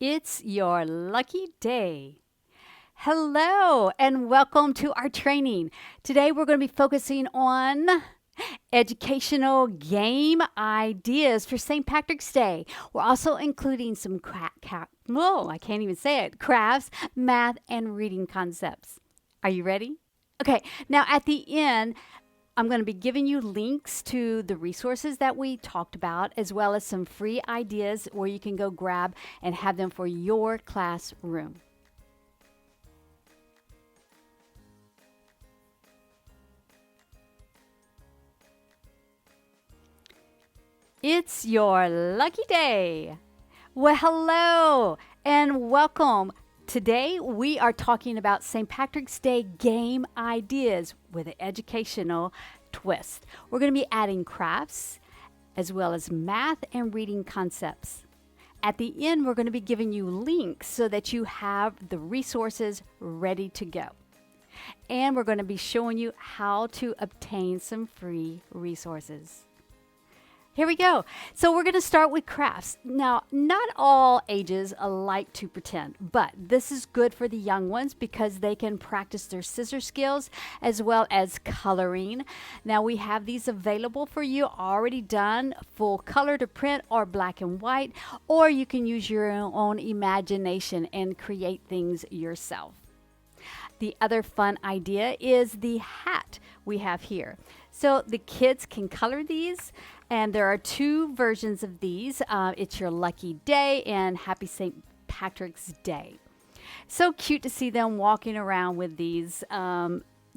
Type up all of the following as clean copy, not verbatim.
It's your lucky day. Hello and welcome to our training. Today we're going to be focusing on educational game ideas for St. Patrick's Day. We're also including some crafts, math, and reading concepts. Are you ready? Okay, now at the end, I'm going to be giving you links to the resources that we talked about, as well as some free ideas where you can go grab and have them for your classroom. It's your lucky day. Well, hello and welcome. Today we are talking about St. Patrick's Day game ideas with an educational twist. We're going to be adding crafts as well as math and reading concepts. At the end, we're going to be giving you links so that you have the resources ready to go. And we're going to be showing you how to obtain some free resources. Here we go. So we're going to start with crafts. Now, not all ages like to pretend, but this is good for the young ones because they can practice their scissor skills as well as coloring. Now, we have these available for you already done, full color to print or black and white, or you can use your own imagination and create things yourself. The other fun idea is the hat we have here. So the kids can color these, and there are two versions of these. It's your lucky day and happy St. Patrick's Day. So cute to see them walking around with these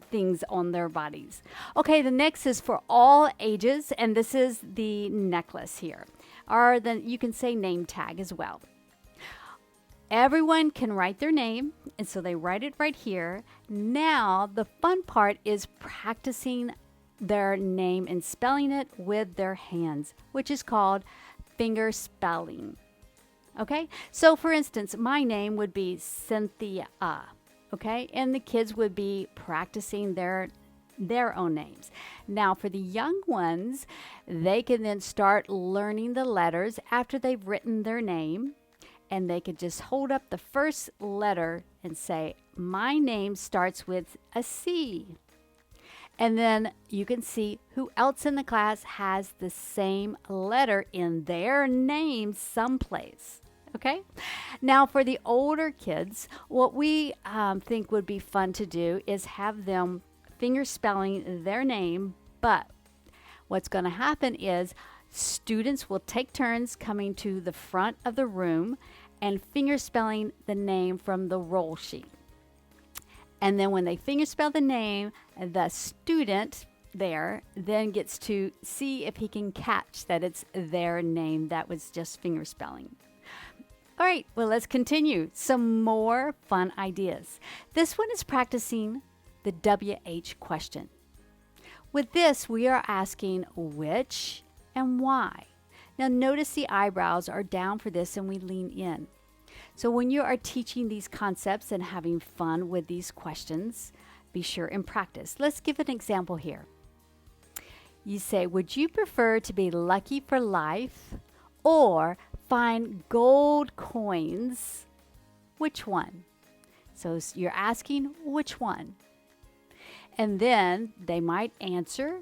things on their bodies. Okay, the next is for all ages, and this is the necklace here, or then you can say name tag as well. Everyone can write their name, and so they write it right here. Now, the fun part is practicing their name and spelling it with their hands, which is called finger spelling. Okay, so for instance, my name would be Cynthia. Okay, and the kids would be practicing their own names. Now, for the young ones, they can then start learning the letters after they've written their name. And they could just hold up the first letter and say, my name starts with a C. And then you can see who else in the class has the same letter in their name someplace. Okay? Now, for the older kids, what we think would be fun to do is have them finger spelling their name, but what's going to happen is students will take turns coming to the front of the room and finger spelling the name from the roll sheet. And then when they finger spell the name, the student there then gets to see if he can catch that it's their name that was just finger spelling. All right, well, let's continue. Some more fun ideas. This one is practicing the WH question. With this, we are asking which and why. Now notice the eyebrows are down for this and we lean in. So when you are teaching these concepts and having fun with these questions, be sure and practice. Let's give an example here. You say, would you prefer to be lucky for life or find gold coins? Which one? So you're asking which one. And then they might answer.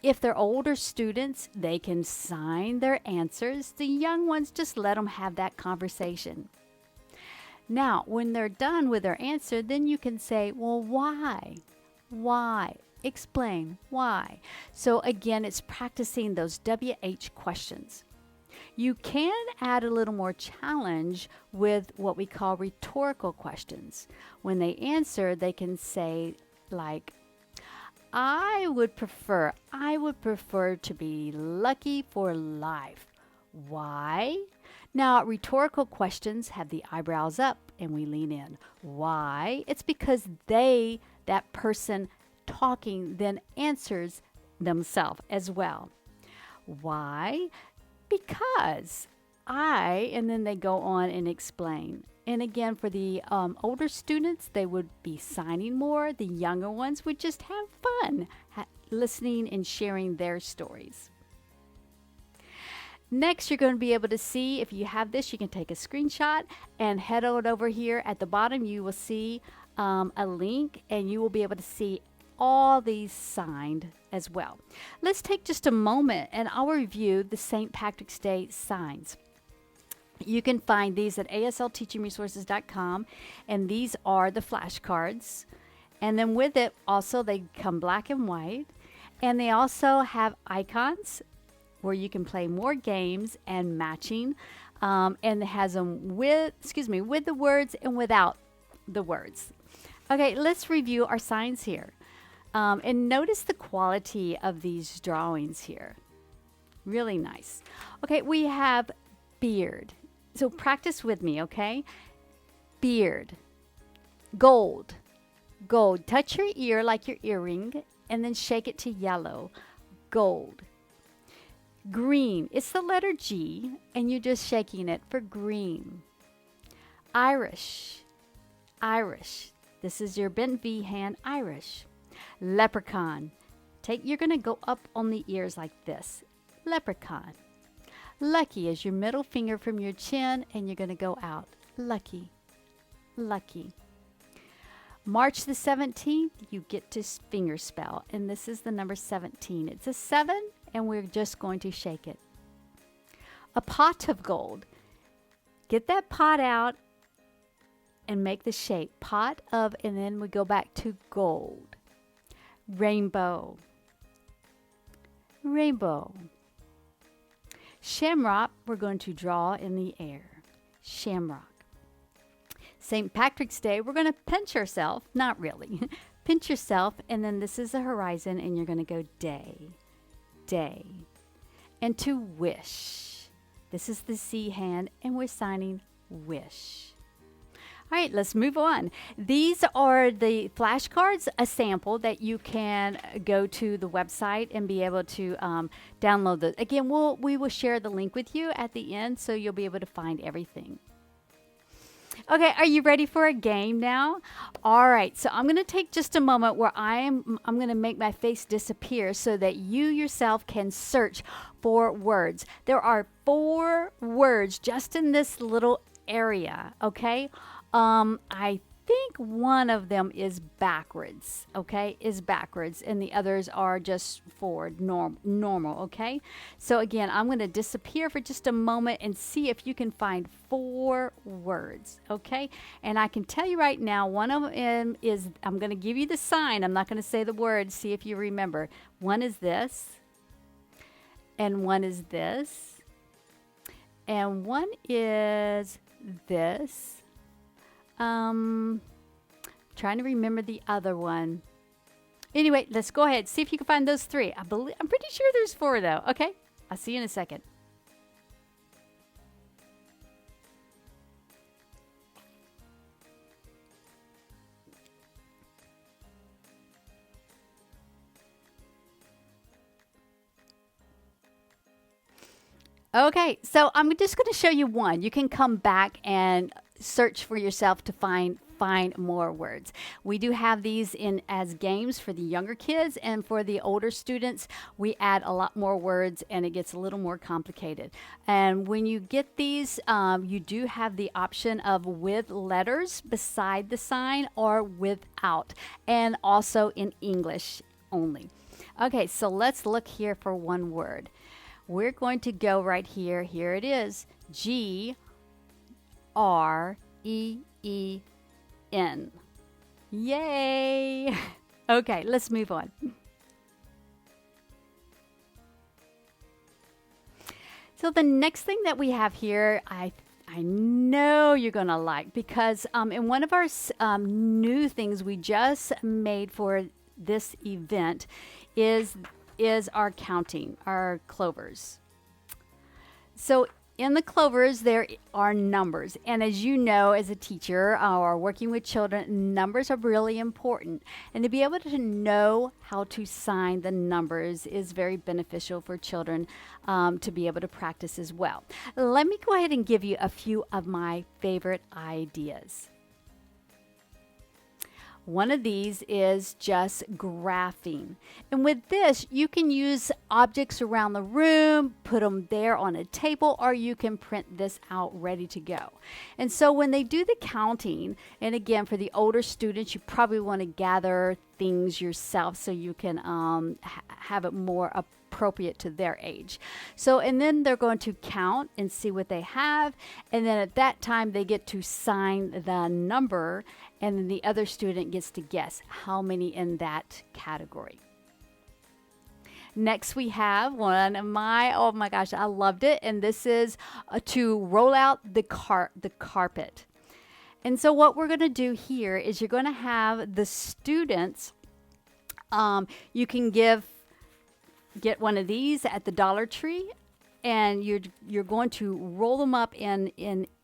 If they're older students, they can sign their answers. The young ones, just let them have that conversation. Now, when they're done with their answer, then you can say, well, why? Why? Explain why. So again, it's practicing those WH questions. You can add a little more challenge with what we call rhetorical questions. When they answer, they can say like, I would prefer to be lucky for life. Why? Now, rhetorical questions have the eyebrows up and we lean in. Why? It's because that person talking then answers themselves as well. Why? Because and then they go on and explain. And again, for the older students, they would be signing more. The younger ones would just have fun listening and sharing their stories. Next, you're going to be able to see, if you have this, you can take a screenshot and head on over here at the bottom. You will see a link, and you will be able to see all these signed as well. Let's take just a moment and I'll review the St. Patrick's Day signs. You can find these at ASLTeachingResources.com, and these are the flashcards. And then with it, also, they come black and white, and they also have icons where you can play more games and matching, and it has them with the words and without the words. Okay, let's review our signs here. And notice the quality of these drawings here. Really nice. Okay, we have beard. So practice with me, okay? Beard. Gold. Gold. Touch your ear like your earring and then shake it to yellow. Gold. Green. It's the letter G and you're just shaking it for green. Irish. Irish. This is your bent V hand, Irish. Leprechaun. You're going to go up on the ears like this. Leprechaun. Lucky is your middle finger from your chin and you're going to go out. Lucky. Lucky. March the 17th, you get to finger spell, and this is the number 17. It's a 7, and we're just going to shake it. A pot of gold. Get that pot out and make the shape. Pot of, and then we go back to gold. Rainbow. Rainbow. Shamrock, we're going to draw in the air. Shamrock. St. Patrick's Day, we're going to pinch ourselves. Not really. Pinch yourself, and then this is the horizon, and you're going to go day. Day. And to wish. This is the C hand, and we're signing wish. All right, let's move on. These are the flashcards, a sample that you can go to the website and be able to download those. Again, we will share the link with you at the end, so you'll be able to find everything. Okay, are you ready for a game now? All right, so I'm going to take just a moment where I'm going to make my face disappear so that you yourself can search for words. There are 4 words just in this little area, okay? I think one of them is backwards, okay? Is backwards, and the others are just forward, normal, okay? So again, I'm going to disappear for just a moment and see if you can find 4 words, okay? And I can tell you right now, one of them is, I'm going to give you the sign. I'm not going to say the word. See if you remember. One is this, and one is this, and one is this. Trying to remember the other one. Anyway, let's go ahead. See if you can find those 3. I'm pretty sure there's 4 though. Okay, I'll see you in a second. Okay, so I'm just going to show you one. You can come back and search for yourself to find more words. We do have these in as games for the younger kids, and for the older students, we add a lot more words and it gets a little more complicated. And when you get these, you do have the option of with letters beside the sign or without, and also in English only. Okay, so let's look here for one word. We're going to go right here. Here it is. G-R-E-E-N. Yay! Okay, let's move on. So the next thing that we have here, I know you're going to like, because in one of our new things we just made for this event is our counting, our Clovers. So in the Clovers, there are numbers. And as you know, as a teacher or working with children, numbers are really important. And to be able to know how to sign the numbers is very beneficial for children to be able to practice as well. Let me go ahead and give you a few of my favorite ideas. One of these is just graphing. And with this, you can use objects around the room, put them there on a table, or you can print this out ready to go. And so when they do the counting, and again, for the older students, you probably want to gather things yourself so you can have it more appropriate to their age. So, and then they're going to count and see what they have. And then at that time, they get to sign the number, and then the other student gets to guess how many in that category. Next, we have one of my, oh my gosh, I loved it. And this is to roll out the carpet. And so what we're going to do here is you're going to have the students, you can get one of these at the Dollar Tree, and you're going to roll them up in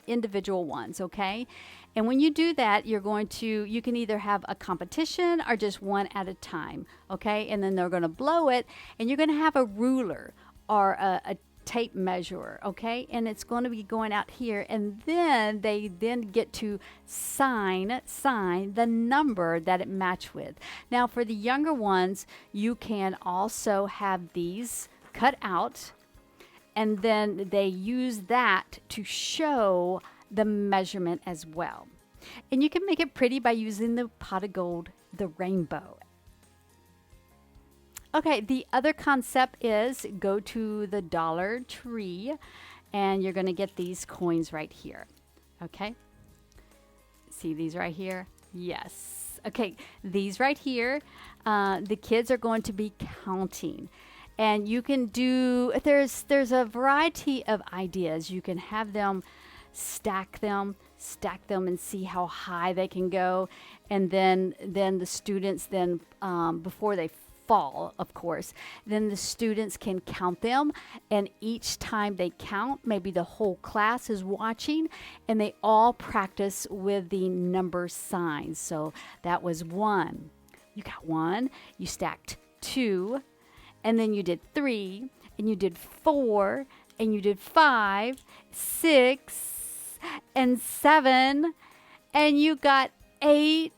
individual ones, okay? And when you do that, you can either have a competition or just one at a time, okay? And then they're going to blow it, and you're going to have a ruler or a tape measure, okay? And it's going to be going out here, and then they get to sign the number that it matched with. Now for the younger ones, you can also have these cut out, and then they use that to show the measurement as well. And you can make it pretty by using the pot of gold, the rainbow. Okay, the other concept is go to the Dollar Tree, and you're going to get these coins right here. Okay, see these right here? Yes. Okay, these right here, the kids are going to be counting. And you can do, there's a variety of ideas. You can have them stack them and see how high they can go. And then the students before they fall, of course, then the students can count them, and each time they count, maybe the whole class is watching, and they all practice with the number signs. So that was 1. You got 1, you stacked 2, and then you did 3, and you did 4, and you did 5, 6, and 7, and you got 8,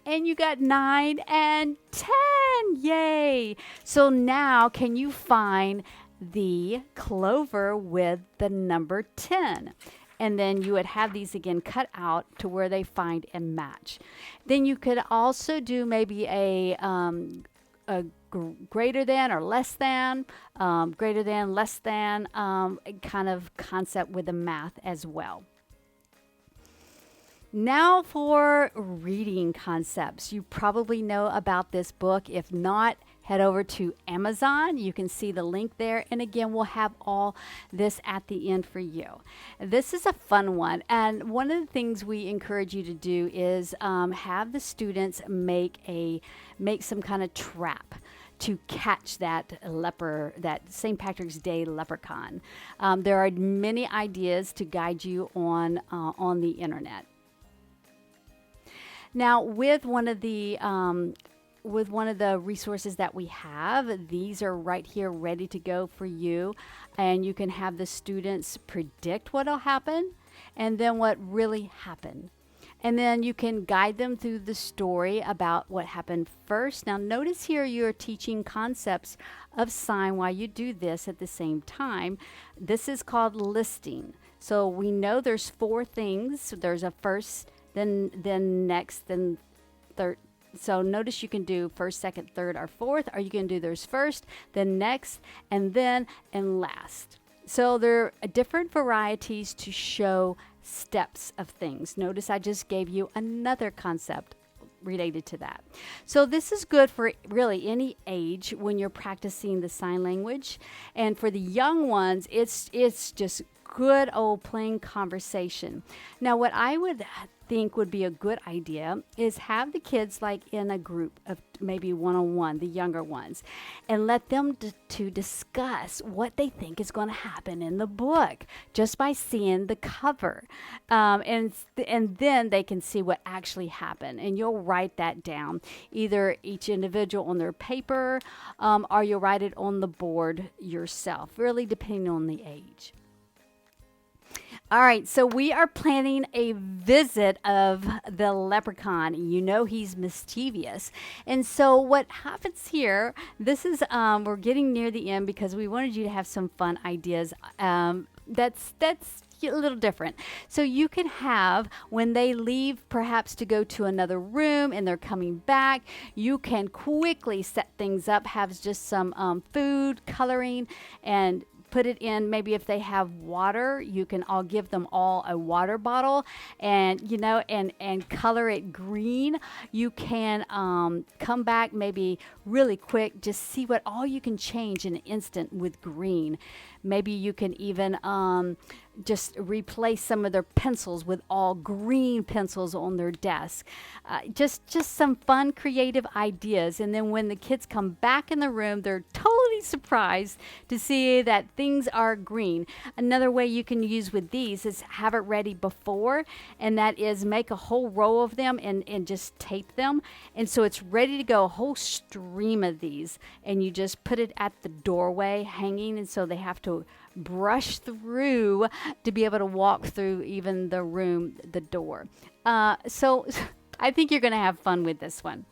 and you got 9 and 10. Yay! So now can you find the clover with the number 10? And then you would have these again cut out to where they find and match. Then you could also do maybe a greater than or less than, greater than, less than kind of concept with the math as well. Now for reading concepts. You probably know about this book. If not, head over to Amazon. You can see the link there. And again, we'll have all this at the end for you. This is a fun one. And one of the things we encourage you to do is have the students make some kind of trap to catch that St. Patrick's Day leprechaun. There are many ideas to guide you on the internet. Now, with one of the resources that we have, these are right here ready to go for you, and you can have the students predict what will happen and then what really happened. And then you can guide them through the story about what happened first. Now notice here you're teaching concepts of sign while you do this at the same time. This is called listing. So we know there's 4 things. There's a first, then next, then third. So notice you can do first, second, third, or fourth, or you can do there's first, then next, and then, and last. So there are different varieties to show steps of things. Notice I just gave you another concept related to that. So this is good for really any age when you're practicing the sign language. And for the young ones, it's just good old plain conversation. Now, what I would think would be a good idea is have the kids like in a group of maybe one-on-one, the younger ones, and let them to discuss what they think is going to happen in the book just by seeing the cover, and then they can see what actually happened, and you'll write that down, either each individual on their paper, or you'll write it on the board yourself, really depending on the age. All right, so we are planning a visit of the leprechaun. You know he's mischievous. And so what happens here, this is, we're getting near the end because we wanted you to have some fun ideas. That's a little different. So you can have, when they leave perhaps to go to another room and they're coming back, you can quickly set things up, have just some food, coloring, and put it in. Maybe if they have water, you can all give them all a water bottle, and and color it green. You can come back maybe really quick, just see what all you can change in an instant with green. Maybe you can even just replace some of their pencils with all green pencils on their desk. Just some fun, creative ideas. And then when the kids come back in the room, they're totally surprised to see that things are green. Another way you can use with these is have it ready before, and that is make a whole row of them and just tape them. And so it's ready to go, a whole stream of these. And you just put it at the doorway hanging, and so they have to brush through to be able to walk through even the room, the door. So I think you're going to have fun with this one.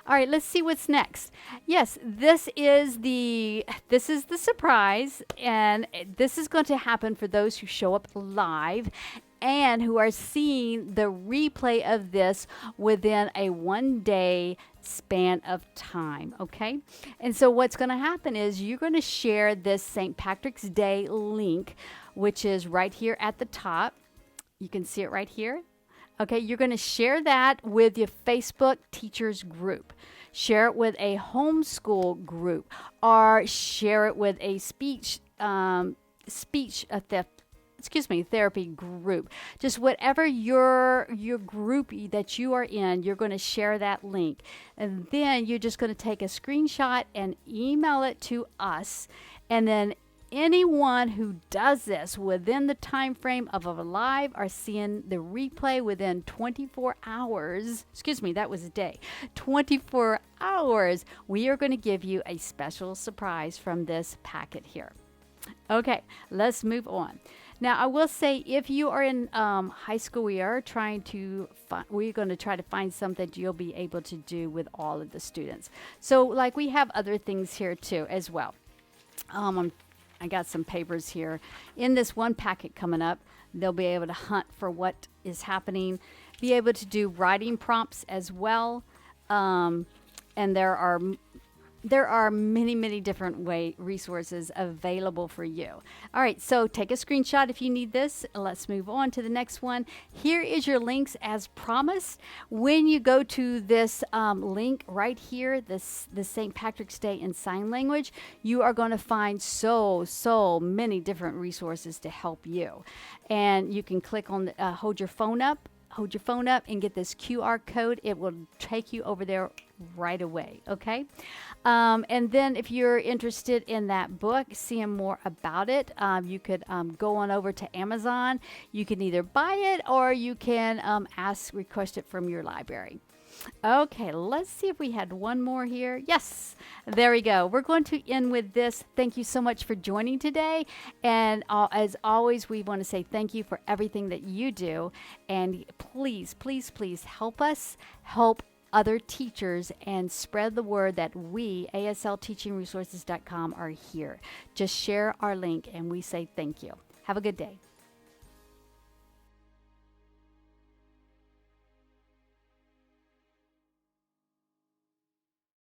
All right, let's see what's next. Yes, this is the surprise, and this is going to happen for those who show up live and who are seeing the replay of this within a 1-day span of time, okay? And so what's going to happen is you're going to share this St. Patrick's Day link, which is right here at the top. You can see it right here. Okay, you're going to share that with your Facebook teachers group. Share it with a homeschool group, or share it with a therapy group. Just whatever your group that you are in, you're going to share that link. And then you're just going to take a screenshot and email it to us. And then anyone who does this within the time frame of a live are seeing the replay within 24 hours. That was a day. 24 hours. We are going to give you a special surprise from this packet here. Okay, let's move on. Now, I will say, if you are in high school, we're going to try to find something you'll be able to do with all of the students. So, like, we have other things here too as well. I got some papers here. In this one packet coming up, they'll be able to hunt for what is happening, be able to do writing prompts as well. And there are many different resources available for you. All right, so take a screenshot if you need this. Let's move on to the next one. Here is your links as promised. When you go to this link right here, the St. Patrick's Day in Sign Language, you are going to find so many different resources to help you. And you can click on, hold your phone up and get this QR code. It will take you over there right away, okay? And then if you're interested in that book, seeing more about it, you could go on over to Amazon. You can either buy it or you can request it from your library. Okay, let's see if we had one more here. Yes, there we go. We're going to end with this. Thank you so much for joining today. And as always, we want to say thank you for everything that you do. And please help us help other teachers and spread the word that we, ASLTeachingResources.com, are here. Just share our link and we say thank you. Have a good day.